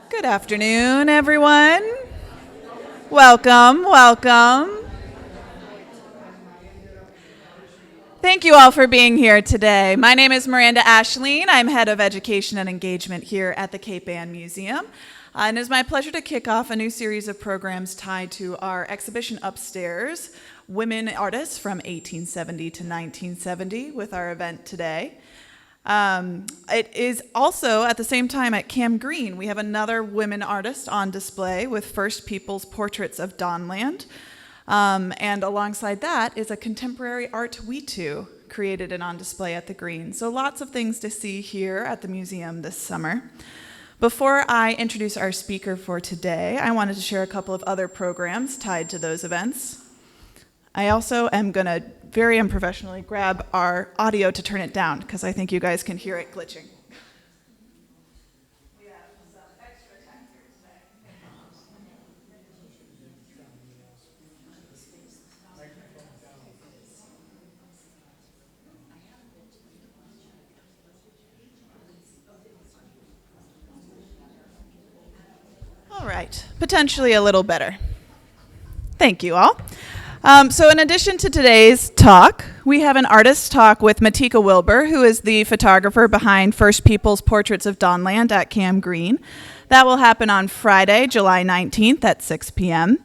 Good afternoon, everyone. Welcome, welcome. Thank you all for being here today. My name is Miranda Ashleen. I'm head of education and engagement here at the Cape Ann Museum. And it is my pleasure to kick off a new series of programs tied to our exhibition upstairs, Women Artists from 1870 to 1970, with our event today. It is also at the same time at Cam Green. We have another women artist on display with First People's Portraits of Dawnland. And alongside that is a contemporary art we too created and on display at the Green. So lots of things to see here at the museum this summer. Before I introduce our speaker for today, I wanted to share a couple of other programs tied to those events. I also am going to very unprofessionally grab our audio to turn it down because I think you guys can hear it glitching. We have some extra tech here today. All right, potentially a little better. Thank you all. So in addition to today's talk, we have an artist talk with Matika Wilbur, who is the photographer behind First People's Portraits of Dawnland at Cam Green. That will happen on Friday, July 19th at 6 p.m.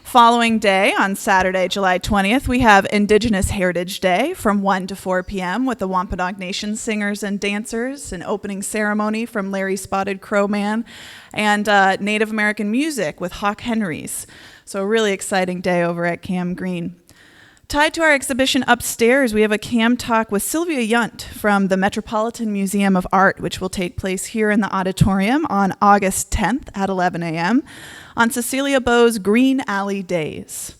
Following day, on Saturday, July 20th, we have Indigenous Heritage Day from 1 to 4 p.m. with the Wampanoag Nation singers and dancers, an opening ceremony from Larry Spotted Crow Man, and Native American music with Hawk Henrys. So a really exciting day over at Cam Green. Tied to our exhibition upstairs, we have a CAMTalk with Sylvia Yunt from the Metropolitan Museum of Art, which will take place here in the auditorium on August 10th at 11 a.m. on Cecilia Bow's Green Alley Days.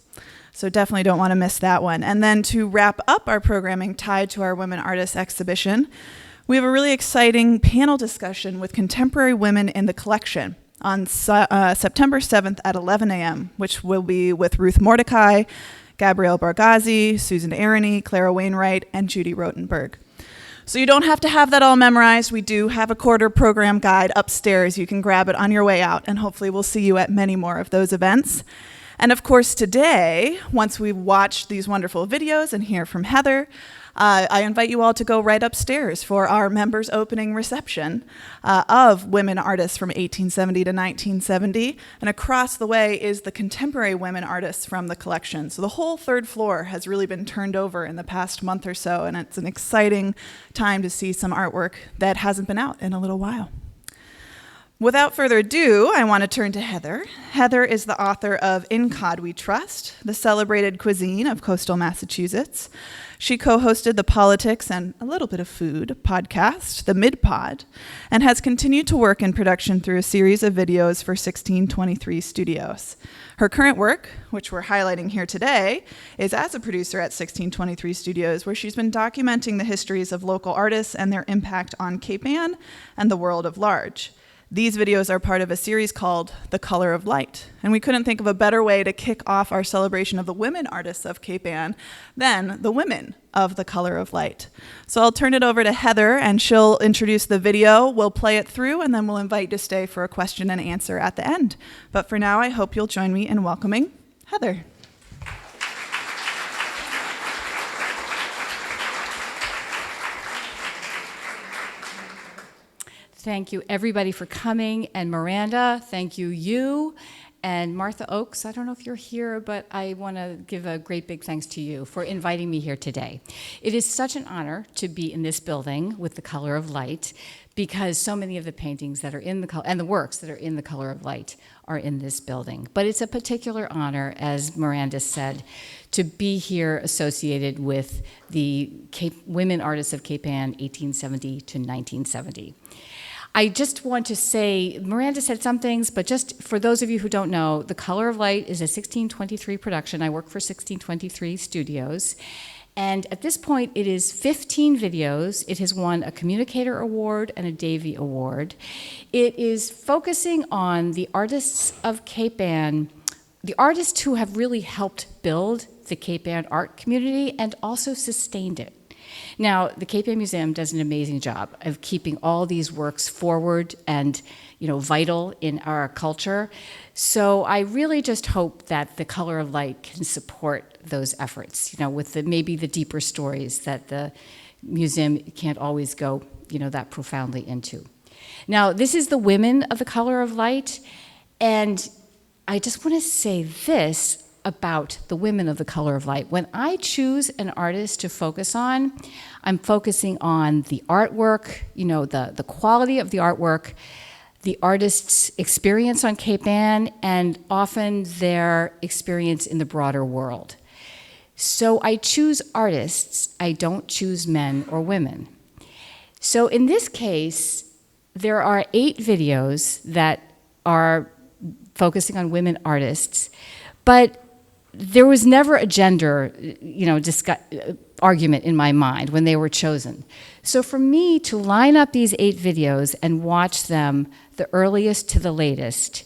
So definitely don't want to miss that one. And then to wrap up our programming tied to our Women Artists exhibition, we have a really exciting panel discussion with contemporary women in the collection on September 7th at 11 a.m., which will be with Ruth Mordecai, Gabrielle Bargazzi, Susan Aroney, Clara Wainwright, and Judy Rotenberg. So you don't have to have that all memorized. We do have a quarter program guide upstairs. You can grab it on your way out, and hopefully we'll see you at many more of those events. And of course today, once we've watched these wonderful videos and hear from Heather, I invite you all to go right upstairs for our members' opening reception of women artists from 1870 to 1970. And across the way is the contemporary women artists from the collection. So the whole third floor has really been turned over in the past month or so, and it's an exciting time to see some artwork that hasn't been out in a little while. Without further ado, I want to turn to Heather. Heather is the author of In Cod We Trust, the celebrated cuisine of coastal Massachusetts. She co-hosted the Politics and a little bit of food podcast, The Mid-Pod, and has continued to work in production through a series of videos for 1623 Studios. Her current work, which we're highlighting here today, is as a producer at 1623 Studios, where she's been documenting the histories of local artists and their impact on Cape Ann and the world at large. These videos are part of a series called The Color of Light, and we couldn't think of a better way to kick off our celebration of the women artists of Cape Ann than the women of The Color of Light. So I'll turn it over to Heather, and she'll introduce the video, we'll play it through, and then we'll invite you to stay for a question and answer at the end. But for now, I hope you'll join me in welcoming Heather. Thank you, everybody, for coming. And Miranda, thank you, and Martha Oakes. I don't know if you're here, but I want to give a great big thanks to you for inviting me here today. It is such an honor to be in this building with The Color of Light, because so many of the paintings that are in the color and the works that are in The Color of Light are in this building. But it's a particular honor, as Miranda said, to be here associated with the Women Artists of Cape Ann, 1870 to 1970. I just want to say, Miranda said some things, but just for those of you who don't know, The Color of Light is a 1623 production. I work for 1623 Studios. And at this point, it is 15 videos. It has won a Communicator Award and a Davy Award. It is focusing on the artists of Cape Ann, the artists who have really helped build the Cape Ann art community and also sustained it. Now, the Cape Ann Museum does an amazing job of keeping all these works forward and, vital in our culture. So I really just hope that the Color of Light can support those efforts, with maybe the deeper stories that the museum can't always go, that profoundly into. Now, this is the women of the Color of Light, and I just want to say this about the women of the Color of Light. When I choose an artist to focus on, I'm focusing on the artwork, the quality of the artwork, the artist's experience on Cape Ann, and often their experience in the broader world. So I choose artists, I don't choose men or women. So in this case, there are 8 videos that are focusing on women artists, but there was never a gender, argument in my mind when they were chosen. So for me to line up these 8 videos and watch them, the earliest to the latest,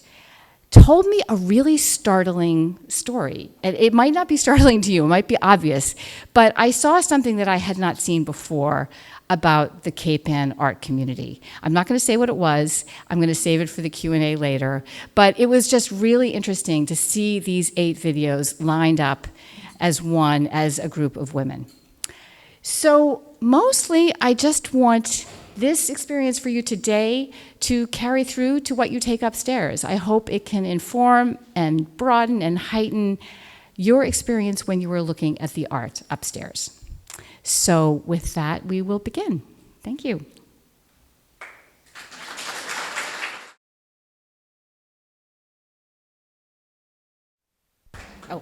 told me a really startling story. And it might not be startling to you, it might be obvious, but I saw something that I had not seen before about the Cape Ann art community. I'm not going to say what it was. I'm going to save it for the Q&A later. But it was just really interesting to see these 8 videos lined up as one, as a group of women. So mostly, I just want this experience for you today to carry through to what you take upstairs. I hope it can inform and broaden and heighten your experience when you are looking at the art upstairs. So with that, we will begin. Thank you. Oh.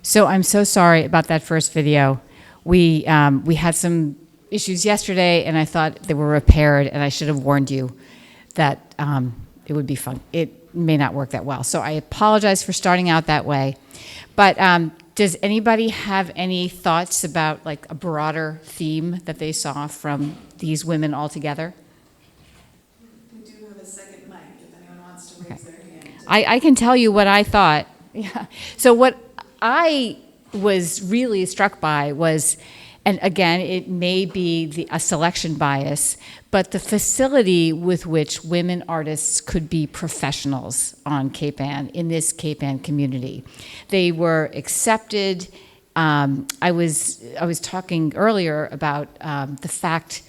So I'm so sorry about that first video. We had some issues yesterday, and I thought they were repaired, and I should have warned you that it would be fun. It may not work that well. So I apologize for starting out that way. But does anybody have any thoughts about like a broader theme that they saw from these women all together? We do have a second mic if anyone wants to raise their hand. I can tell you what I thought. Yeah. So what I was really struck by was, and again, it may be a selection bias, but the facility with which women artists could be professionals on Cape Ann, in this Cape Ann community. They were accepted. I was talking earlier about the fact,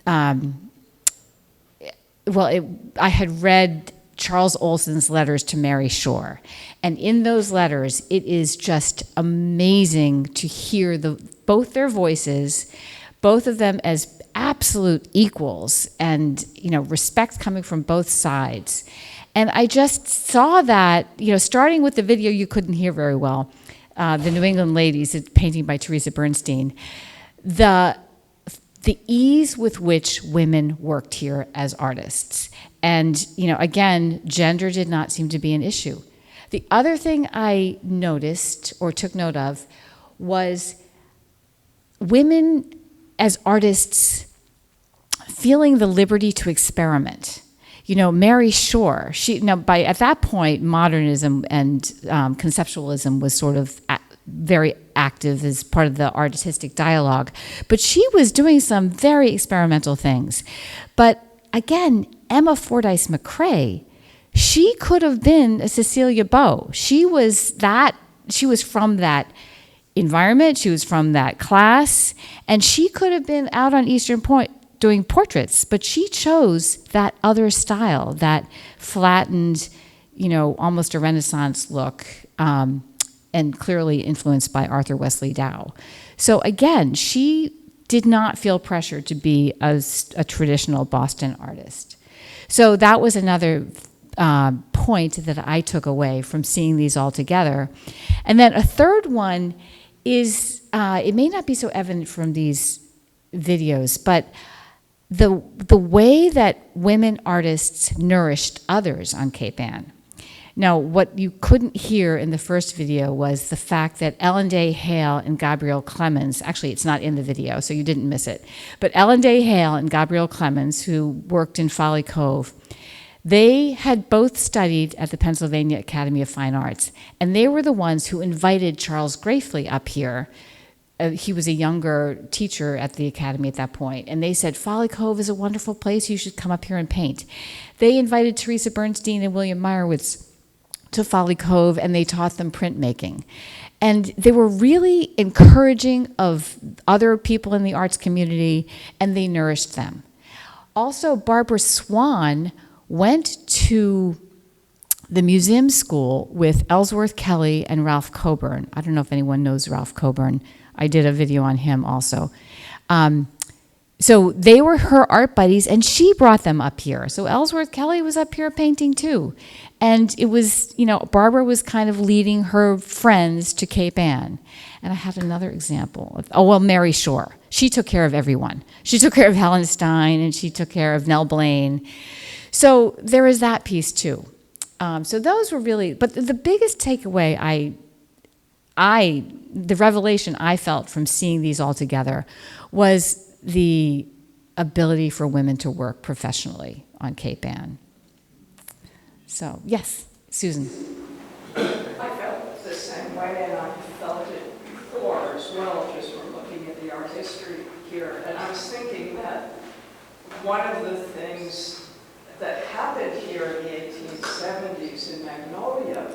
I had read Charles Olson's letters to Mary Shore. And in those letters, it is just amazing to hear both their voices, both of them as absolute equals, and respect coming from both sides. And I just saw that, starting with the video you couldn't hear very well, the New England Ladies, a painting by Teresa Bernstein, the ease with which women worked here as artists. And, again, gender did not seem to be an issue. The other thing I noticed or took note of was women as artists feeling the liberty to experiment. Mary Shore, at that point, modernism and conceptualism was sort of very active as part of the artistic dialogue. But she was doing some very experimental things. But again, Emma Fordyce McCrae, she could have been a Cecilia Beau. She was from that environment, she was from that class, and she could have been out on Eastern Point doing portraits, but she chose that other style, that flattened, almost a Renaissance look, and clearly influenced by Arthur Wesley Dow. So again, she did not feel pressure to be a traditional Boston artist. So that was another point that I took away from seeing these all together. And then a third one is, it may not be so evident from these videos, but the way that women artists nourished others on Cape Ann. Now, what you couldn't hear in the first video was the fact that Ellen Day Hale and Gabrielle Clemens, actually it's not in the video, so you didn't miss it, but Ellen Day Hale and Gabrielle Clemens, who worked in Folly Cove, they had both studied at the Pennsylvania Academy of Fine Arts, and they were the ones who invited Charles Grafley up here he was a younger teacher at the academy at that point, and they said, Folly Cove is a wonderful place, you should come up here and paint. They invited Teresa Bernstein and William Meyerowitz to Folly Cove, and they taught them printmaking. And they were really encouraging of other people in the arts community, and they nourished them. Also, Barbara Swan went to the museum school with Ellsworth Kelly and Ralph Coburn. I don't know if anyone knows Ralph Coburn. I did a video on him also. So they were her art buddies, and she brought them up here. So Ellsworth Kelly was up here painting too. And it was, Barbara was kind of leading her friends to Cape Ann. And I had another example. Mary Shore. She took care of everyone. She took care of Helen Stein, and she took care of Nell Blaine. So there is that piece too. So those were really, but the biggest takeaway the revelation I felt from seeing these all together was the ability for women to work professionally on Cape Ann. So, yes, Susan. I felt the same way, and I felt it before as well, just from looking at the art history here. And I was thinking that one of the things that happened here in the 1870s in Magnolia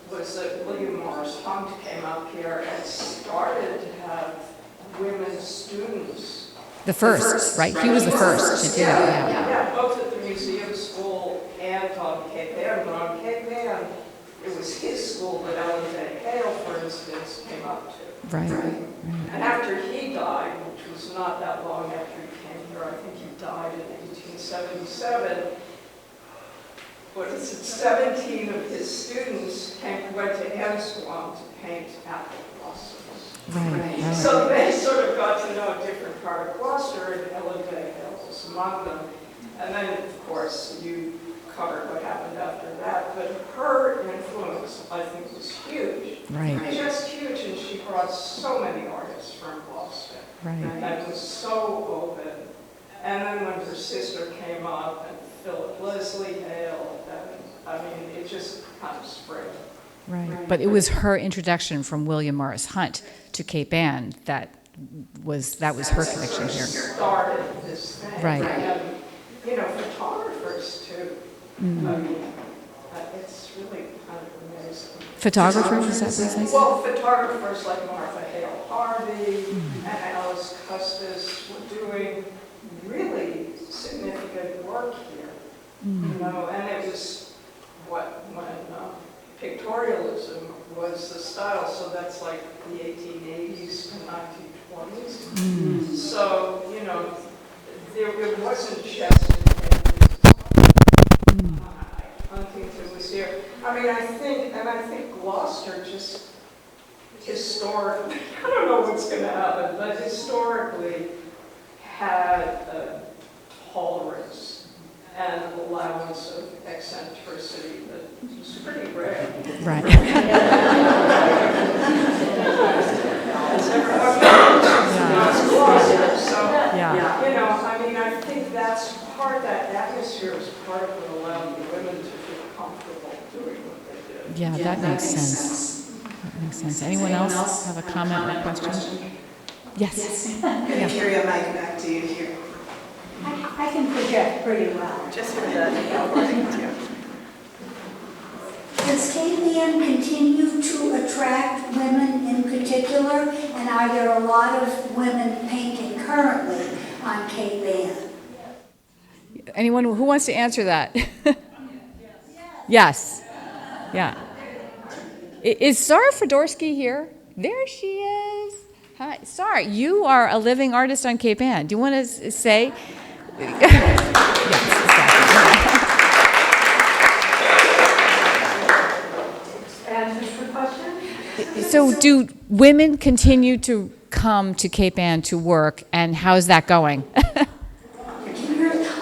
was that William Morris Hunt came up here and started to have women students. The first, right? He was the first to do it. Yeah, both at the museum school and on Cape Ann. But on Cape Ann, it was his school that Ellen Day Hale, for instance, came up to. Right. And after he died, which was not that long after he came here, I think he died in 1877, 17 of his students went to Amsterdam to paint apple blossoms. Right. So they sort of got to know a different part of Gloucester, and Ellen Day Hale was among them. And then, of course, you covered what happened after that. But her influence, I think, was huge. Right. Just huge, and she brought so many artists from Gloucester. Right. And was so open. And then when her sister came up, and Philip Leslie Hale, it just kind of spread. Right. But it was her introduction from William Morris Hunt to Cape Ann that was her connection here. Started this thing. Right. And, photographers too. It's really kind of amazing. Photographers, is that what you're saying? Well, photographers like Martha Hale Harvey and Alice Custis were doing really significant work here. And it was when pictorialism was the style, so that's like the 1880s to 1920s. So, it wasn't just Huntington was here. I think Gloucester just historically, I don't know what's going to happen, but historically had a tolerance and allowance of eccentricity that was pretty rare. Right. As everyone knows, Gloucester. So, I think that's part, that atmosphere is part of what allowed the women to feel comfortable doing what they did. Yeah, that makes sense. That makes sense. Anyone else have a comment or question? Yes. I'm going to carry a mic back to you here. I can project pretty well. Just for the recording too. Does Cape Ann continue to attract women in particular? And are there a lot of women painting currently on Cape Ann? Anyone who wants to answer that? Yes. Yeah. Is Sarah Fedorsky here? There she is. Hi, Sarah. You are a living artist on Cape Ann. Do you want to say? Yes, exactly. And the question? So do women continue to come to Cape Ann to work, and how's that going? I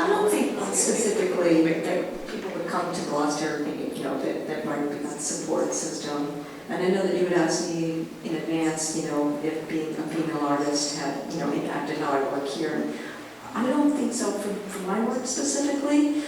don't think specifically that people would come to Gloucester, that might be that support system. And I know that you would ask me in advance, if being a female artist had, impacted how I work here. I don't think so for my work specifically.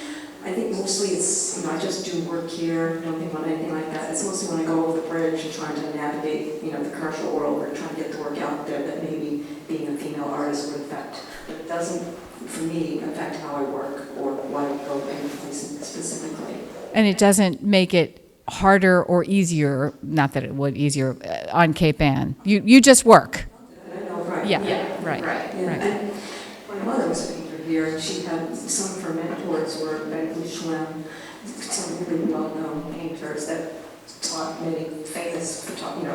I think mostly it's, I just do work here, don't think about anything like that. It's mostly when I go over the bridge and trying to navigate, the commercial world or trying to get the work out there that maybe being a female artist would affect. But it doesn't, for me, affect how I work or why I go any place specifically. And it doesn't make it harder or easier, not that it would easier, on Cape Ann. You just work. I know, right. Yeah, right. Yeah. Right. And my mother was a painter here, and she had some of her mentors were Bentley Schlemm, some really well-known painters that taught many famous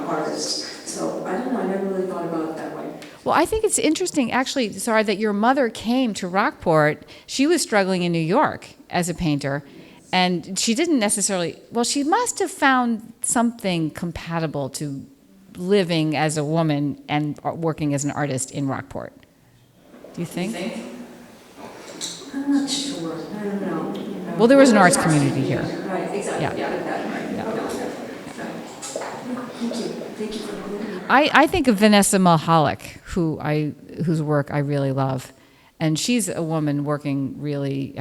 artists. So I don't know, I never really thought about it that way. Well, I think it's interesting, actually, Sarah, that your mother came to Rockport. She was struggling in New York as a painter, and she didn't necessarily, well, she must have found something compatible to living as a woman and working as an artist in Rockport. Do you think? I'm not sure, I don't know. Well, there was an arts community here. Right, exactly, Yeah. yeah. Thank you for the video. I think of Vanessa Mulhollick, whose work I really love, and she's a woman working really.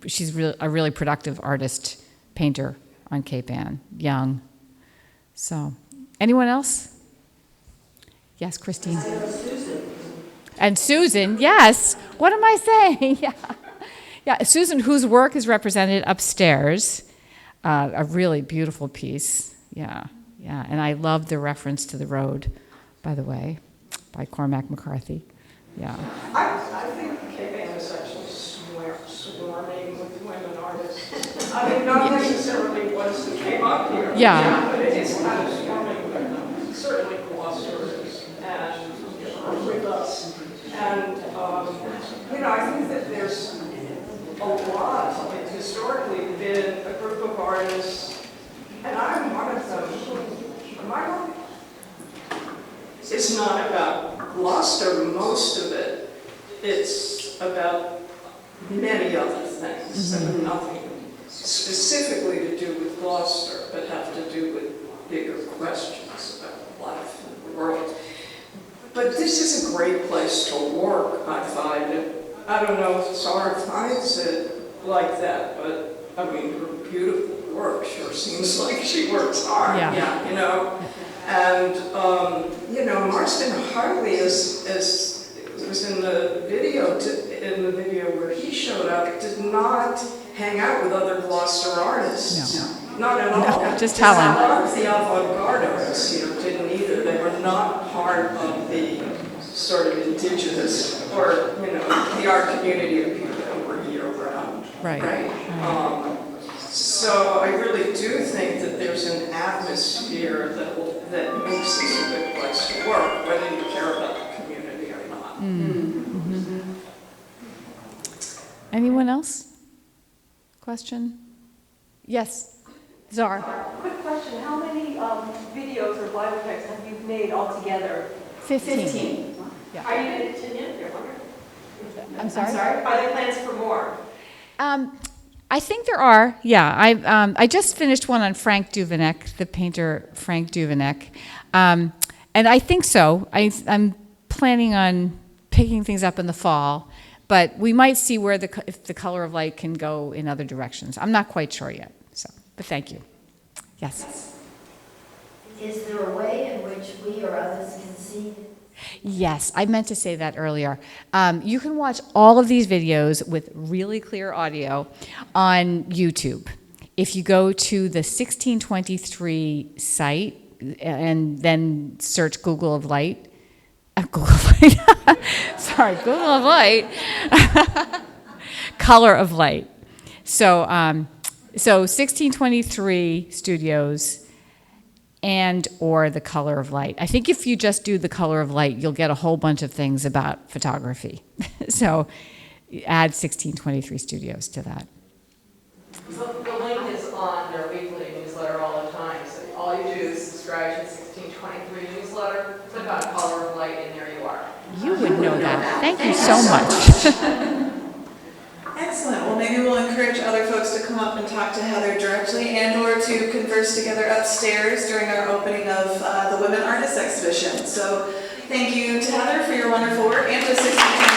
She's a really productive artist, painter on Cape Ann, young. So, anyone else? Yes, Christine. And Susan, yes. What am I saying? Yeah. Susan, whose work is represented upstairs, a really beautiful piece. Yeah. And I love the reference to the road, by the way, by Cormac McCarthy. Yeah. I think Cape Ann is actually swarming with women artists. I mean, not necessarily ones that came up here. Yeah. But it's kind of swarming with them. Certainly Gloucester is, and with us. And, I think that there's a lot. It's historically been a group of artists, and I'm one of them. Am I wrong? It's not about Gloucester, most of it. It's about many other things that have nothing specifically to do with Gloucester, but have to do with bigger questions about life and the world. But this is a great place to work, I find. I don't know if Sarah finds it like that, but I mean, her beautiful work sure seems like she works hard. Yeah. And, Marston Hartley is it was in the video where he showed up, did not hang out with other Gloucester artists. No. Not at all. No, just Helen. A lot of the avant-garde artists, didn't either. They were not part of the sort of indigenous or, the art community of people that were year-round. Right. So I really do think that there's an atmosphere that makes this a good place to work, whether you care about the community or not. Mm-hmm. Anyone else? Question? Yes, Zara. Quick question, how many videos or biopics have you made altogether? 15. Yeah. Are you going to continue? I'm sorry? Are there plans for more? I think there are. Yeah, I just finished one on Frank Duveneck, the painter Frank Duveneck, and I think so. I'm planning on picking things up in the fall, but we might see where if the color of light can go in other directions. I'm not quite sure yet. So, but thank you. Yes. Is there a way in which we or others can see? Yes, I meant to say that earlier. You can watch all of these videos with really clear audio on YouTube. If you go to the 1623 site and then search Google of Light, sorry, Google of Light, Color of Light. So 1623 Studios and or the Color of Light. I think if you just do the Color of Light, you'll get a whole bunch of things about photography. So add 1623 Studios to that. The link is on their weekly newsletter all the time, so all you do is subscribe to the 1623 newsletter, click on Color of Light, and there you are. You would know that. Thank you so much. Excellent. Well, maybe we'll encourage other folks to come up and talk to Heather directly and/or to converse together upstairs during our opening of the Women Artists Exhibition. So thank you to Heather for your wonderful work and to 1623.